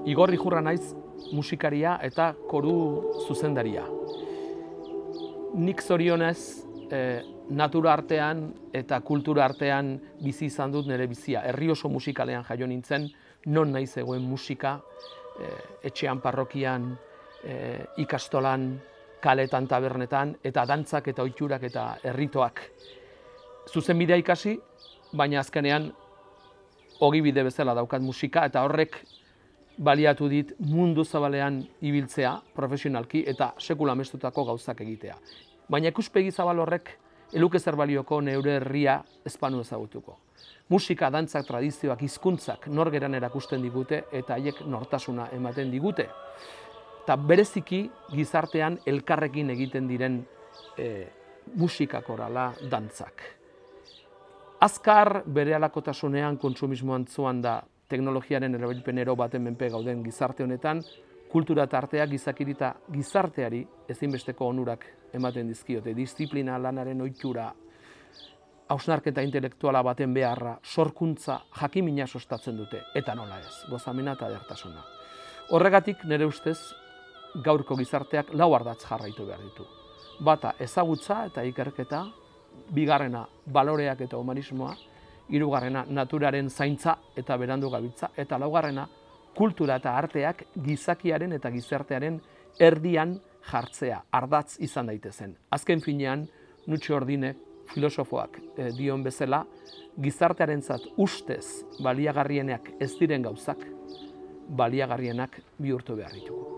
Igor Ijurra naiz musikaria eta koru zuzendaria. Nik zorionez natura artean eta kultura artean bizi izan dut nire bizia. Herri oso musikalean jaio nintzen, non nahi zegoen musika, etxean, parrokian, ikastolan, kaletan, tabernetan, eta dantzak eta ohiturak eta erritoak. Zuzenbidea ikasi, baina azkenean ogibide bezala daukat musika, eta horrek baliatu dit mundu zabalean ibiltzea profesionalki eta sekula amestutako gauzak egitea. Baina ikuspegi zabal horrek eluke zer balioko neure herria espanu ezagutuko. Musika, dantzak, tradizioak, hizkuntzak norgeran erakusten digute eta haiek nortasuna ematen digute. Eta bereziki gizartean elkarrekin egiten diren musika korala, dantzak. Azkar berehalakotasunean kontsumismoan zuan da teknologiaren erabilpenero baten menpe gauden gizarte honetan, kultura eta arteak gizakirita gizarteari ezinbesteko onurak ematen dizkiote. Disiplina lanaren ohitura, hausnarketa intelektuala baten beharra, sorkuntza jakimina sustatzen dute, eta nola ez, gozamena eta edertasuna. Horregatik nire ustez gaurko gizarteak lau ardatz jarraitu behar ditu. Bata ezagutza eta ikerketa, bigarrena baloreak eta humanismoa, hirugarrena naturaren zaintza eta berandu gabiltza, eta laugarrena kultura eta arteak gizakiaren eta gizartearen erdian jartzea, ardatz izan daitezen. Azken finean, Nutxe Ordine filosofoak dion bezala, gizartearentzat ustez baliagarrienak ez diren gauzak, baliagarrienak bihurtu behar ditugu.